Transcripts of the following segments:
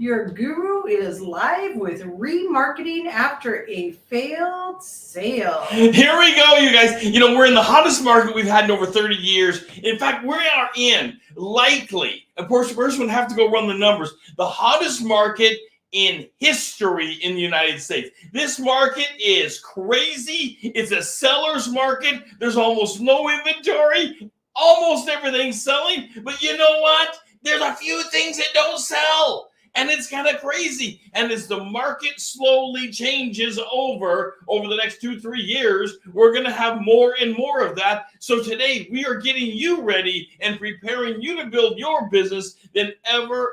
Your guru is live with remarketing after a failed sale. Here we go, you guys. We're in the hottest market we've had in over 30 years. In fact, we are in, likely, of course, first one have to go run the numbers, the hottest market in history in the United States. This market is crazy. It's a seller's market. There's almost no inventory. Almost everything's selling. But you know what? There's a few things that don't sell. And it's kind of crazy. And as the market slowly changes over the next 2-3 years, we're going to have more and more of that. So today we are getting you ready and preparing you to build your business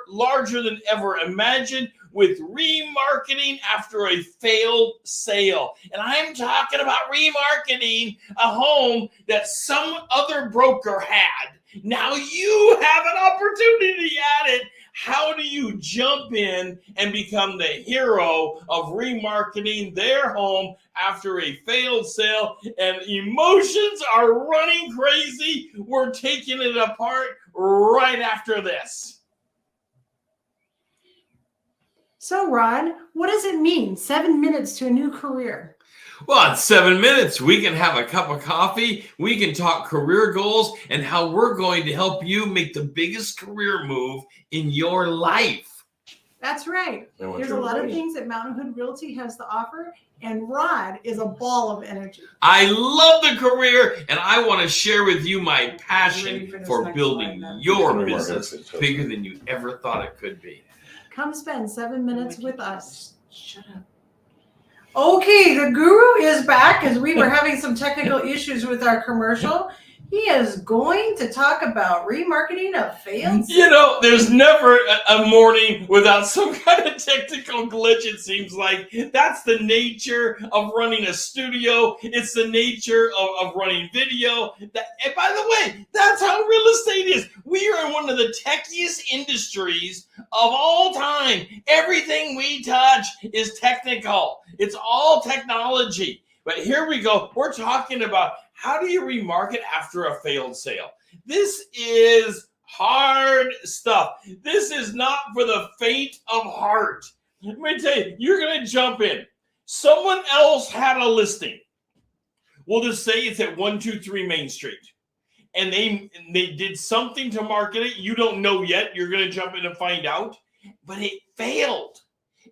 larger than ever imagined, with remarketing after a failed sale. And I'm talking about remarketing a home that some other broker had. Now you have an opportunity at it. How do you jump in and become the hero of remarketing their home after a failed sale? And emotions are running crazy. We're taking it apart right after this. So, Rod, what does it mean? 7 minutes to a new career. Well, in 7 minutes, we can have a cup of coffee, we can talk career goals, and how we're going to help you make the biggest career move in your life. That's right. There's a lot of things that Mountain Hood Realty has to offer, and Rod is a ball of energy. I love the career, and I want to share with you my passion for building your business bigger than you ever thought it could be. Come spend 7 minutes with us. Shut up. Okay, the guru is back as we were having some technical issues with our commercial. He is going to talk about remarketing a failed sale. There's never a morning without some kind of technical glitch, it seems like. That's the nature of running a studio. It's the nature of running video. And by the way, that's how real estate is. We are in one of the techiest industries of all time. Everything we touch is technical. It's all technology. But here we go. We're talking about how do you remarket after a failed sale? This is hard stuff. This is not for the faint of heart. Let me tell you, you're going to jump in. Someone else had a listing. We'll just say it's at 123 Main Street. And they did something to market it. You don't know yet. You're going to jump in and find out. But it failed.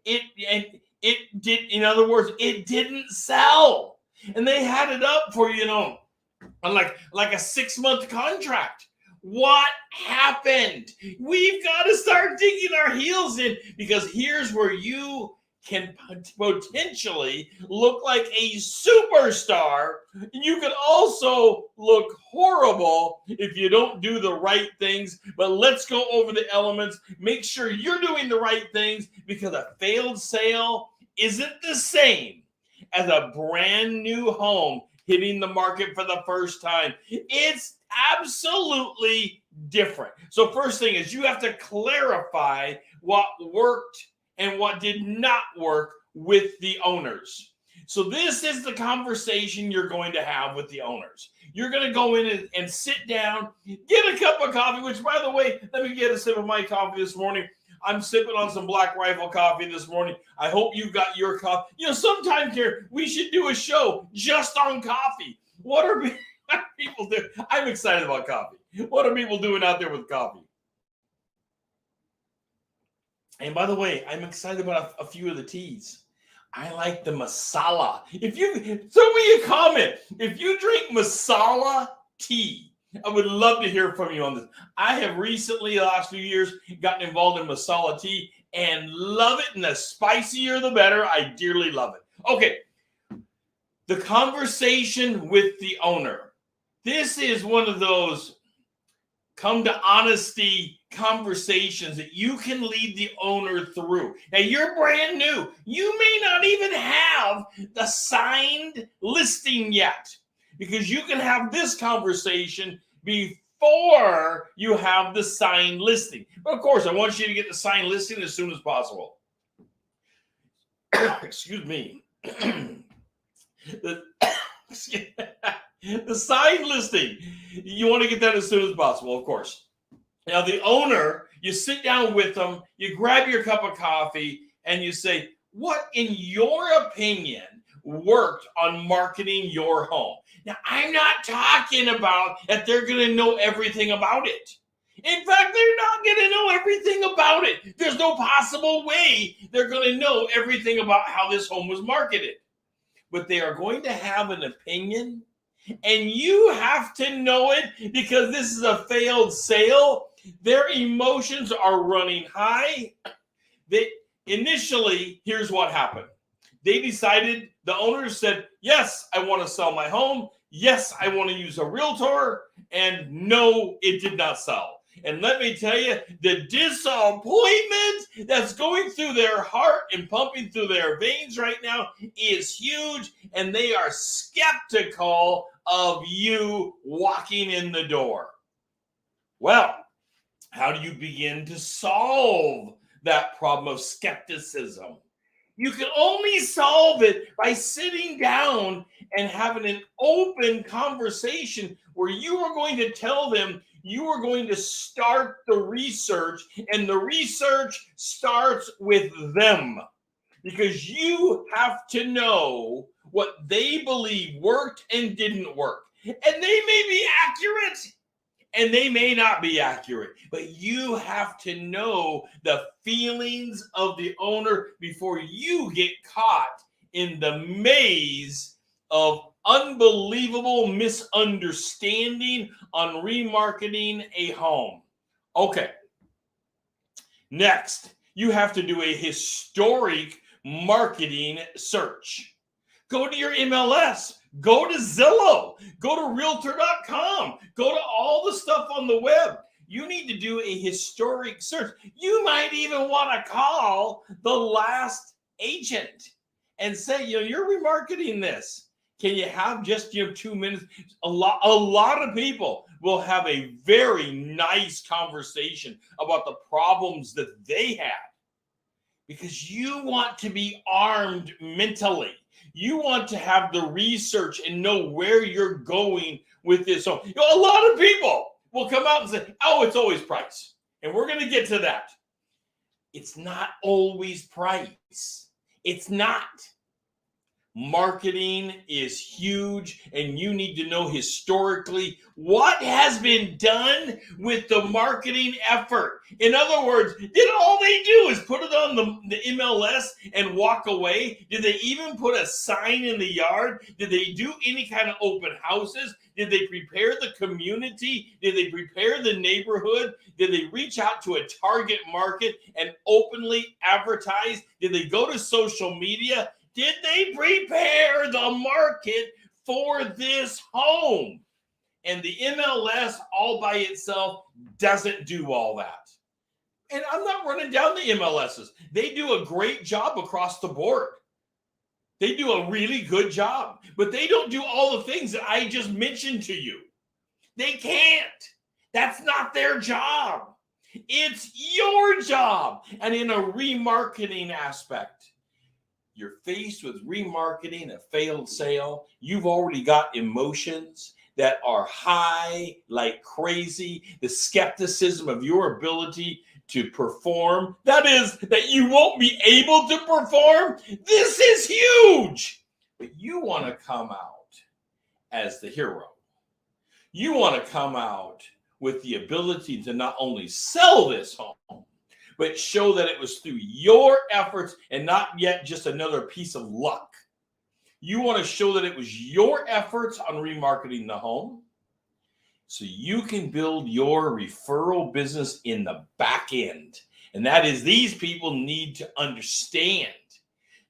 In other words, it didn't sell. And they had it up for, like a 6-month contract. What happened? We've got to start digging our heels in, because here's where you can potentially look like a superstar. You can also look horrible if you don't do the right things. But let's go over the elements. Make sure you're doing the right things, because a failed sale isn't the same as a brand new home hitting the market for the first time. It's absolutely different. So first thing is you have to clarify what worked and what did not work with the owners. So this is the conversation you're going to have with the owners. You're going to go in and sit down, get a cup of coffee, which, by the way, let me get a sip of my coffee this morning. I'm sipping on some Black Rifle coffee this morning. I hope you got your coffee. Sometime here we should do a show just on coffee. What are people doing? I'm excited about coffee. What are people doing out there with coffee? And by the way, I'm excited about a few of the teas. I like the masala. Throw me a comment. If you drink masala tea, I would love to hear from you on this. I have recently, the last few years, gotten involved in masala tea and love it. And the spicier, the better. I dearly love it. Okay. The conversation with the owner. This is one of those come to honesty conversations that you can lead the owner through. Now, you're brand new. You may not even have the signed listing yet, because you can have this conversation before you have the signed listing. But of course, I want you to get the signed listing as soon as possible. Excuse me. The signed listing, you want to get that as soon as possible, of course. Now, the owner, You sit down with them, you grab your cup of coffee, and you say, what, in your opinion, worked on marketing your home? Now, I'm not talking about that they're going to know everything about it. In fact, they're not going to know everything about it. There's no possible way they're going to know everything about how this home was marketed. But they are going to have an opinion, and you have to know it because this is a failed sale. Their emotions are running high. Initially, here's what happened. They decided, the owners said, yes, I want to sell my home. Yes, I want to use a realtor. And no, it did not sell. And let me tell you, the disappointment that's going through their heart and pumping through their veins right now is huge. And they are skeptical of you walking in the door. Well, how do you begin to solve that problem of skepticism? You can only solve it by sitting down and having an open conversation where you are going to tell them you are going to start the research, and the research starts with them, because you have to know what they believe worked and didn't work. And they may be accurate and they may not be accurate, but you have to know the feelings of the owner before you get caught in the maze of unbelievable misunderstanding on remarketing a home. Okay. Next, you have to do a historic marketing search. Go to your MLS. Go to Zillow. Go to Realtor.com. Go to all the stuff on the web. You need to do a historic search. You might even want to call the last agent and say, you're remarketing this. Can you have just 2 minutes? A lot of people will have a very nice conversation about the problems that they had, because you want to be armed mentally. You want to have the research and know where you're going with this. So a lot of people will come out and say, oh, it's always price. And we're going to get to that. It's not always price. It's not. Marketing is huge, and you need to know historically what has been done with the marketing effort. In other words, did all they do is put it on the MLS and walk away? Did they even put a sign in the yard? Did they do any kind of open houses? Did they prepare the community? Did they prepare the neighborhood? Did they reach out to a target market and openly advertise? Did they go to social media? Did they prepare the market for this home? And the MLS all by itself doesn't do all that. And I'm not running down the MLSs. They do a great job across the board. They do a really good job. But they don't do all the things that I just mentioned to you. They can't. That's not their job. It's your job. And in a remarketing aspect, you're faced with remarketing a failed sale. You've already got emotions that are high like crazy. The skepticism of your ability to perform, that is, that you won't be able to perform. This is huge. But you want to come out as the hero. You want to come out with the ability to not only sell this home, but show that it was through your efforts and not yet just another piece of luck. You want to show that it was your efforts on remarketing the home so you can build your referral business in the back end. And that is, these people need to understand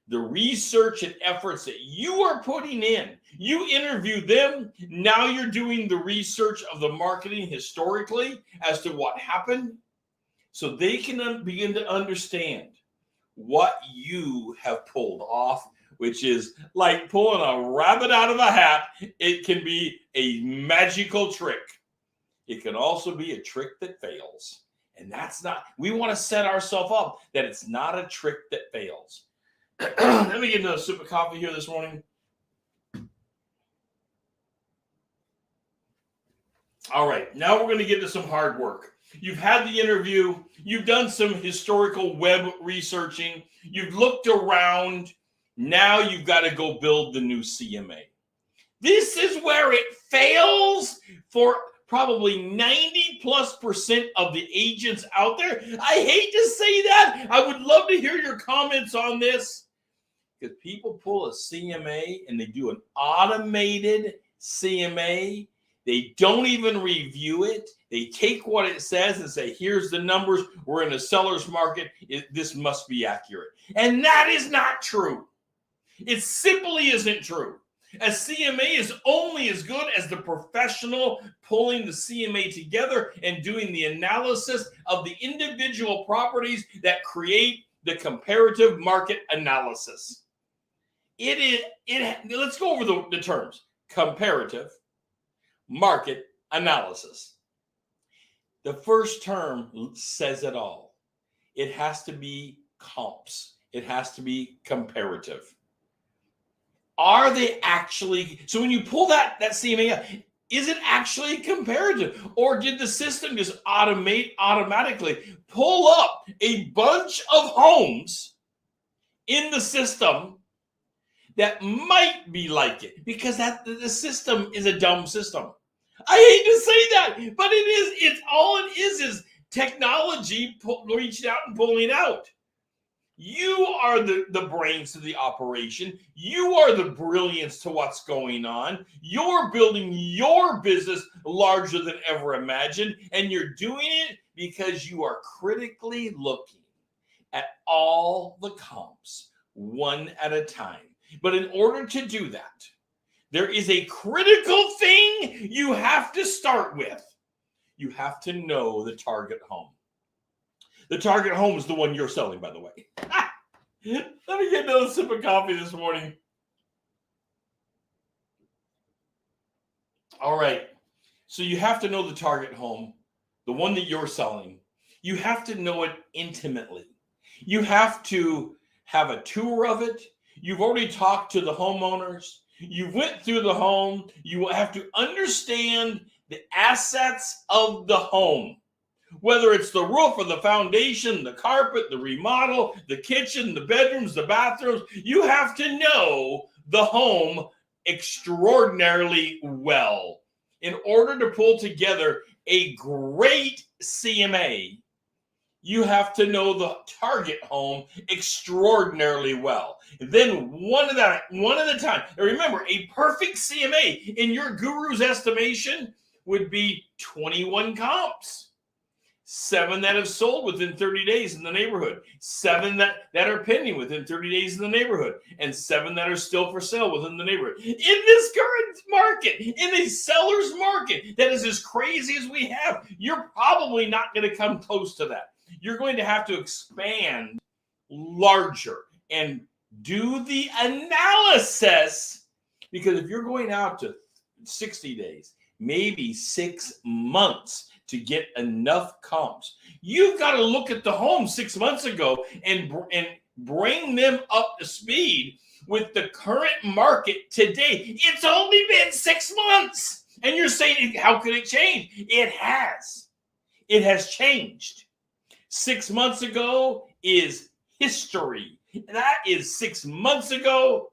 the research and efforts that you are putting in. You interview them. Now you're doing the research of the marketing historically as to what happened, so they can begin to understand what you have pulled off, which is like pulling a rabbit out of a hat. It can be a magical trick. It can also be a trick that fails. And that's not, we want to set ourselves up that it's not a trick that fails. Let me get another sip of coffee here this morning. All right, now we're going to get to some hard work. You've had the interview. You've done some historical web researching. You've looked around. Now you've got to go build the new CMA. This is where it fails for probably 90+% of the agents out there. I hate to say that. I would love to hear your comments on this, because people pull a CMA and they do an automated CMA. They don't even review it. They take what it says and say, here's the numbers. We're in a seller's market. This must be accurate. And that is not true. It simply isn't true. A CMA is only as good as the professional pulling the CMA together and doing the analysis of the individual properties that create the comparative market analysis. Let's go over the terms. Comparative market analysis. The first term says it all. It has to be comps. It has to be comparative. Are they actually, so when you pull that CMA up, is it actually comparative? Or did the system just automatically pull up a bunch of homes in the system that might be like it? Because the system is a dumb system. I hate to say that, but it is technology reaching out and pulling out. You are the brains to the operation. You are the brilliance to what's going on. You're building your business larger than ever imagined, and you're doing it because you are critically looking at all the comps one at a time. But in order to do that, there is a critical thing you have to start with. You have to know the target home. The target home is the one you're selling, by the way. Let me get another sip of coffee this morning. All right. So you have to know the target home, the one that you're selling. You have to know it intimately. You have to have a tour of it. You've already talked to the homeowners. You went through the home. You have to understand the assets of the home. Whether it's the roof or the foundation, the carpet, the remodel, the kitchen, the bedrooms, the bathrooms, you have to know the home extraordinarily well in order to pull together a great CMA. You have to know the target home extraordinarily well. And then one at a time. And remember, a perfect CMA in your guru's estimation would be 21 comps. 7 that have sold within 30 days in the neighborhood, 7 that are pending within 30 days in the neighborhood, and 7 that are still for sale within the neighborhood. In this current market, in a seller's market that is as crazy as we have, you're probably not going to come close to that. You're going to have to expand larger and do the analysis, because if you're going out to 60 days, maybe 6 months to get enough comps, you've got to look at the home 6 months ago and bring them up to speed with the current market today. It's only been 6 months, and you're saying, how could it change? It has. It has changed. 6 months ago is history. That is 6 months ago.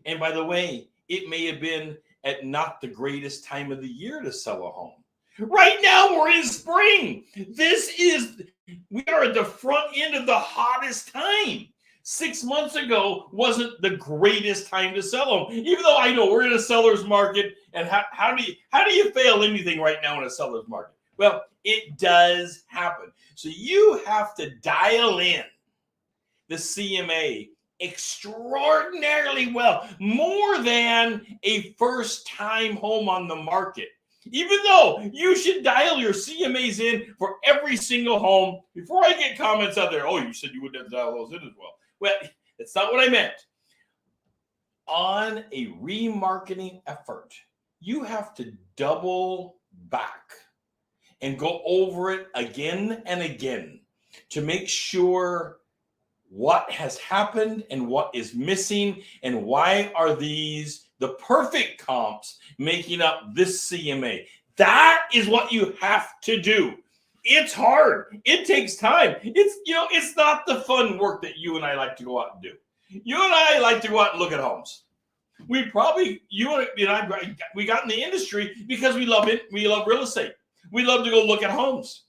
And by the way, it may have been at not the greatest time of the year to sell a home. Right now, we're in spring. We are at the front end of the hottest time. 6 months ago wasn't the greatest time to sell them, even though I know we're in a seller's market. And how do you fail anything right now in a seller's market? Well, it does happen. So you have to dial in the CMA extraordinarily well, more than a first-time home on the market. Even though you should dial your CMAs in for every single home. Before I get comments out there, oh, you said you wouldn't have to dial those in as well. Well, that's not what I meant. On a remarketing effort, you have to double back and go over it again and again to make sure what has happened and what is missing and why are these the perfect comps making up this CMA. That is what you have to do. It's hard. It takes time. It's not the fun work that you and I like to go out and do. You and I like to go out and look at homes. We probably, you and I, we got in the industry because we love it. We love real estate. We love to go look at homes.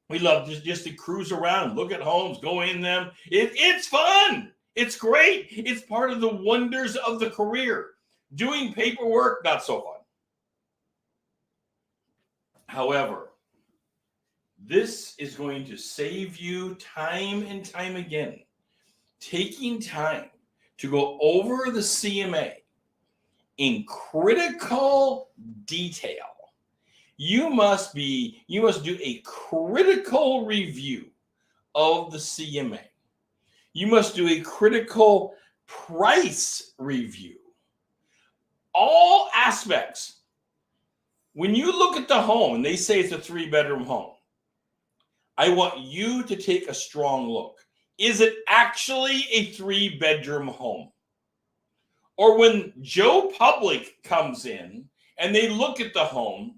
We love just to cruise around, look at homes, go in them. It's fun. It's great. It's part of the wonders of the career. Doing paperwork, not so fun. However, this is going to save you time and time again. Taking time to go over the CMA in critical detail. You must do a critical review of the CMA. You must do a critical price review. All aspects. When you look at the home and they say it's a 3-bedroom home, I want you to take a strong look. Is it actually a 3-bedroom home? Or when Joe Public comes in and they look at the home,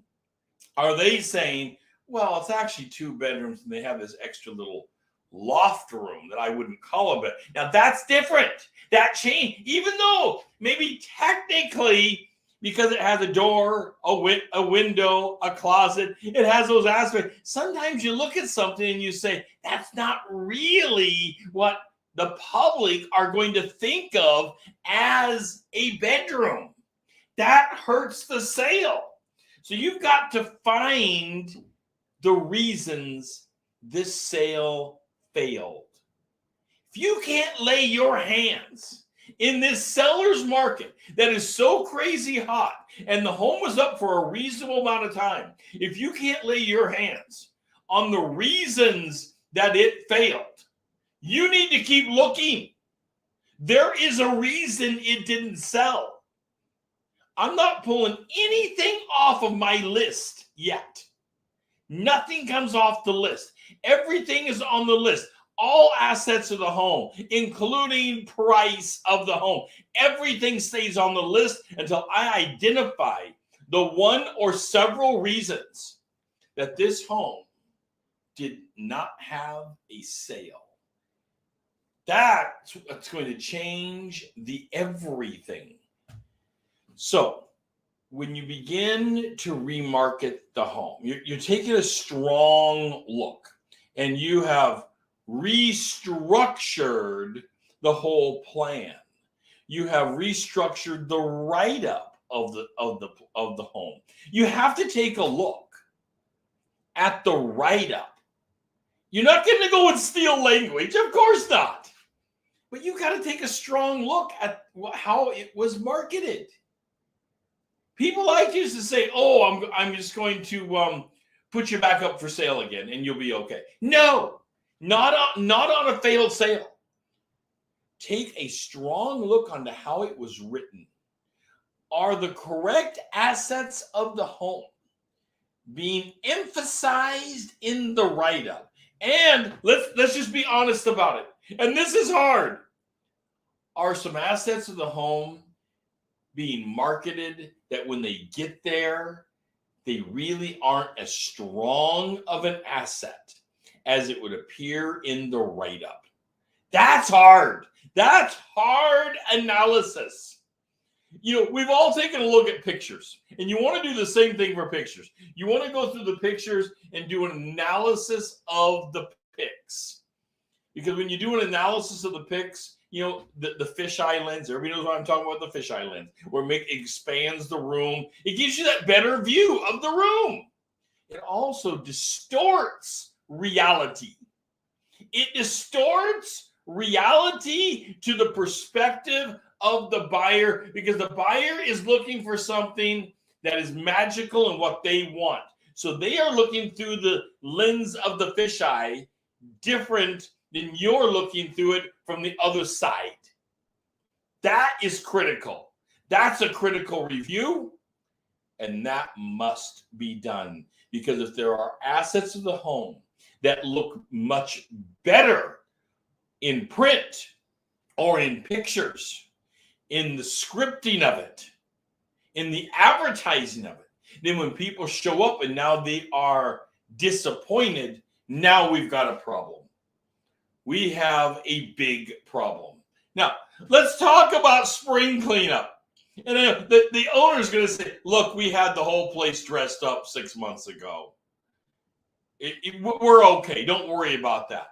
are they saying, well, it's actually 2 bedrooms and they have this extra little loft room that I wouldn't call a bed. Now that's different. That changed, even though maybe technically, because it has a door, a window, a closet, it has those aspects. Sometimes you look at something and you say, that's not really what the public are going to think of as a bedroom. That hurts the sale. So you've got to find the reasons this sale failed. If you can't lay your hands in this seller's market that is so crazy hot and the home was up for a reasonable amount of time, if you can't lay your hands on the reasons that it failed, you need to keep looking. There is a reason it didn't sell. I'm not pulling anything off of my list yet. Nothing comes off the list. Everything is on the list. All assets of the home, including price of the home. Everything stays on the list until I identify the one or several reasons that this home did not have a sale. That's what's going to change the everything. So when you begin to remarket the home, you're taking a strong look and you have restructured the whole plan. You have restructured the write-up of the home. You have to take a look at the write-up. You're not going to go and steal language, of course not. But you got to take a strong look at how it was marketed. People like used to say, "Oh, I'm just going to put you back up for sale again, and you'll be okay." No, not on a failed sale. Take a strong look onto how it was written. Are the correct assets of the home being emphasized in the write-up? And let's just be honest about it. And this is hard. Are some assets of the home being marketed that when they get there, they really aren't as strong of an asset as it would appear in the write-up? That's hard. That's hard analysis. We've all taken a look at pictures, and you want to do the same thing for pictures. You want to go through the pictures and do an analysis of the pics. Because when you do an analysis of the pics, the fisheye lens, everybody knows what I'm talking about, the fisheye lens, where it expands the room. It gives you that better view of the room. It also distorts reality. It distorts reality to the perspective of the buyer, because the buyer is looking for something that is magical and what they want. So they are looking through the lens of the fisheye different than you're looking through it from the other side. That is critical. That's a critical review, and that must be done. Because if there are assets of the home that look much better in print or in pictures, in the scripting of it, in the advertising of it, then when people show up and now they are disappointed, now we've got a problem. We have a big problem. Now, let's talk about spring cleanup. And the owner's going to say, look, we had the whole place dressed up 6 months ago. We're okay. Don't worry about that.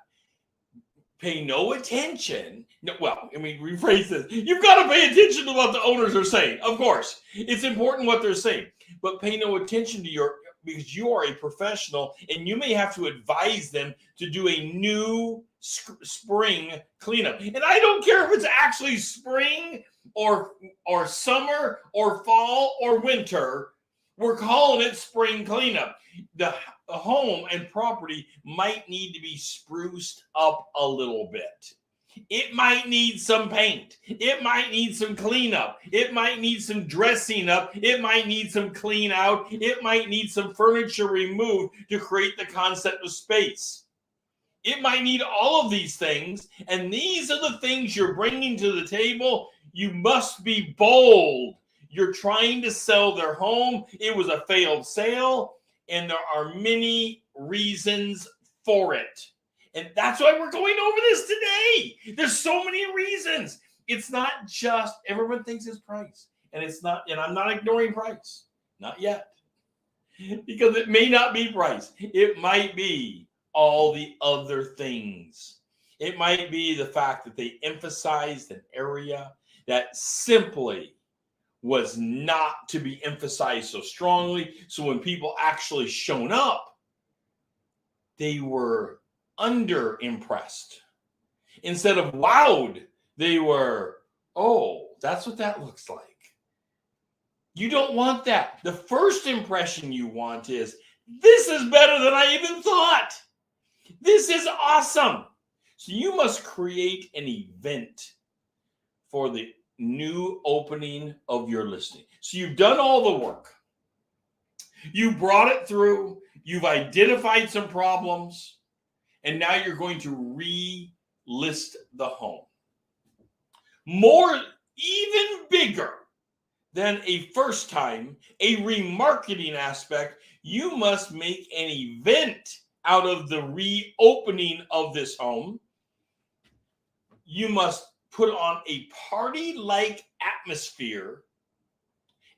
Pay no attention. No, well, I mean, rephrase this. You've got to pay attention to what the owners are saying. Of course, it's important what they're saying, but pay no attention to because you are a professional and you may have to advise them to do a new spring cleanup. And I don't care if it's actually spring or summer or fall or winter. We're calling it spring cleanup. The home and property might need to be spruced up a little bit. It might need some paint. It might need some cleanup. It might need some dressing up. It might need some clean out. It might need some furniture removed to create the concept of space. It might need all of these things, and these are the things you're bringing to the table. You must be bold. You're trying to sell their home. It was a failed sale, and there are many reasons for it. And that's why we're going over this today. There's so many reasons. It's not just everyone thinks it's price. And it's not, and I'm not ignoring price. Not yet. Because it may not be price. It might be all the other things. It might be the fact that they emphasized an area that simply was not to be emphasized so strongly. So when people actually shown up, they were under impressed. Instead of wowed, they were, oh, that's what that looks like. You don't want that. The first impression you want is, this is better than I even thought. This is awesome. So you must create an event for the new opening of your listing. So you've done all the work. You brought it through. You've identified some problems. And now you're going to relist the home. More, even bigger than a first time, a remarketing aspect, you must make an event out of the reopening of this home. You must put on a party-like atmosphere,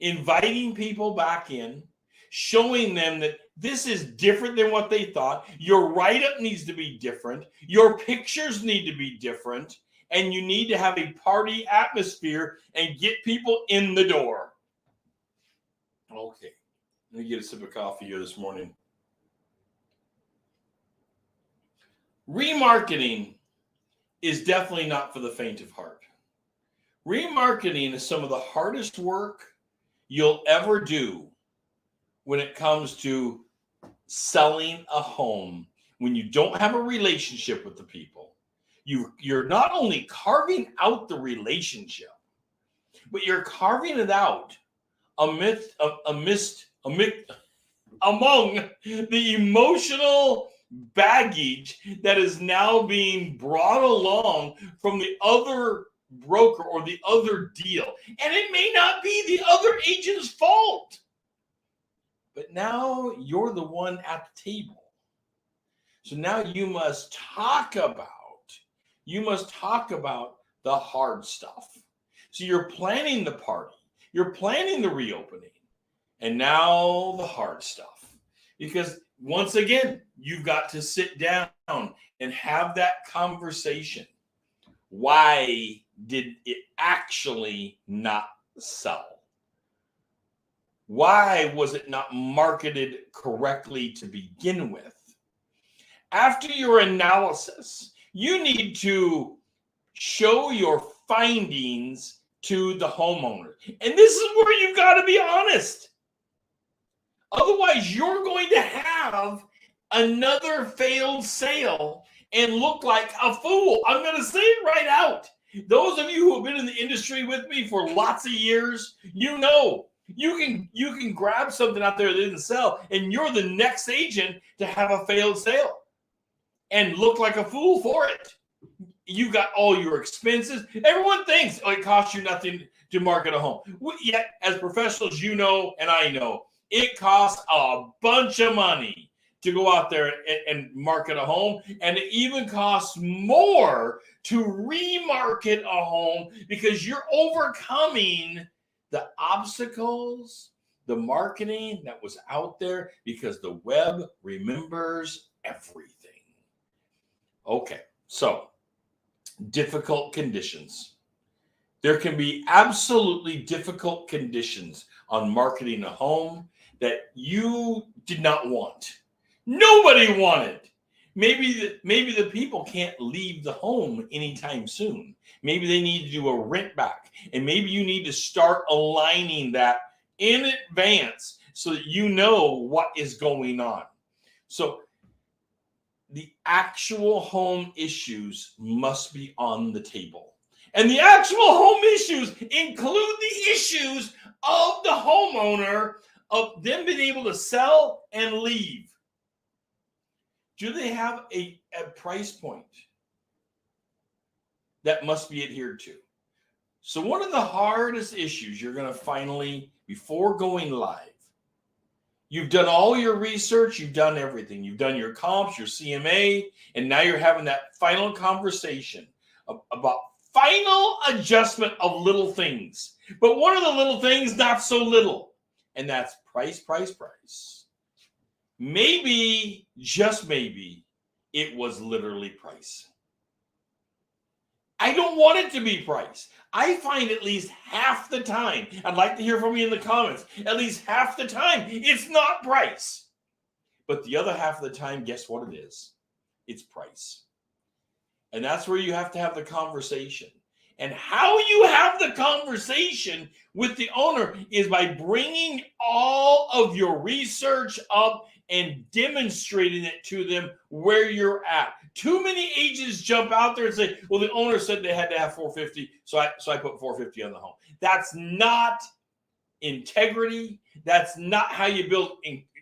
inviting people back in, showing them that this is different than what they thought. Your write-up needs to be different. Your pictures need to be different. And you need to have a party atmosphere and get people in the door. Okay. Let me get a sip of coffee here this morning. Remarketing is definitely not for the faint of heart. Remarketing is some of the hardest work you'll ever do when it comes to selling a home, when you don't have a relationship with the people. You're not only carving out the relationship, but you're carving it out among the emotional baggage that is now being brought along from the other broker or the other deal. And it may not be the other agent's fault. But now you're the one at the table. So now you must talk about the hard stuff. So you're planning the party. You're planning the reopening. And now the hard stuff. Because once again, you've got to sit down and have that conversation. Why did it actually not sell? Why was it not marketed correctly to begin with? After your analysis, you need to show your findings to the homeowner. And this is where you've got to be honest. Otherwise, you're going to have another failed sale and look like a fool. I'm going to say it right out. Those of you who have been in the industry with me for lots of years, you know. You can grab something out there that didn't sell, and you're the next agent to have a failed sale and look like a fool for it. You got all your expenses. Everyone thinks it costs you nothing to market a home. Yet, as professionals, you know, and I know, it costs a bunch of money to go out there and market a home, and it even costs more to remarket a home because you're overcoming the obstacles, the marketing that was out there, because the web remembers everything. Okay, so difficult conditions. There can be absolutely difficult conditions on marketing a home that you did not want. Nobody wanted. Maybe the people can't leave the home anytime soon. Maybe they need to do a rent back, and maybe you need to start aligning that in advance so that you know what is going on. So the actual home issues must be on the table. And the actual home issues include the issues of the homeowner, of them being able to sell and leave. Do they have a price point that must be adhered to? So one of the hardest issues you're going to finally, before going live, you've done all your research, you've done everything. You've done your comps, your CMA, and now you're having that final conversation about final adjustment of little things. But one of the little things, not so little, and that's price, price, price. Maybe, just maybe, it was literally price. I don't want it to be price. I find at least half the time, I'd like to hear from you in the comments, at least half the time, it's not price. But the other half of the time, guess what it is? It's price. And that's where you have to have the conversation. And how you have the conversation with the owner is by bringing all of your research up and demonstrating it to them where you're at. Too many agents jump out there and say, well, the owner said they had to have 450, so I put 450 on the home. That's not integrity. That's not how you build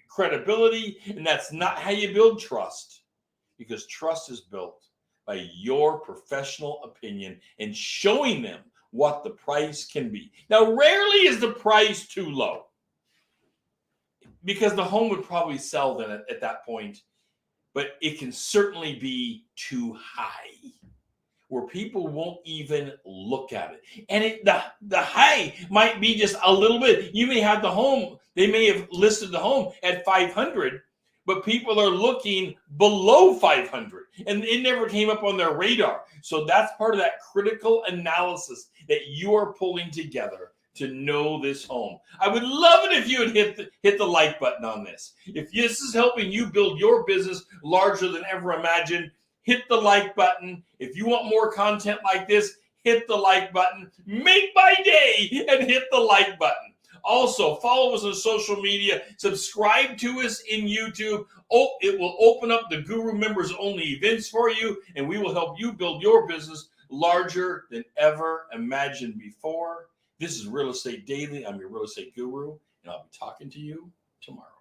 credibility, and that's not how you build trust, because trust is built by your professional opinion and showing them what the price can be. Now, rarely is the price too low, because the home would probably sell then at that point, but it can certainly be too high where people won't even look at it. And the high might be just a little bit. You may have the home, they may have listed the home at 500, but people are looking below 500 and it never came up on their radar. So that's part of that critical analysis that you are pulling together to know this home. I would love it if you would hit the like button on this. If this is helping you build your business larger than ever imagined, hit the like button. If you want more content like this, hit the like button. Make my day and hit the like button. Also, follow us on social media. Subscribe to us in YouTube. Oh, it will open up the Guru members only events for you, and we will help you build your business larger than ever imagined before. This is Real Estate Daily. I'm your real estate guru, and I'll be talking to you tomorrow.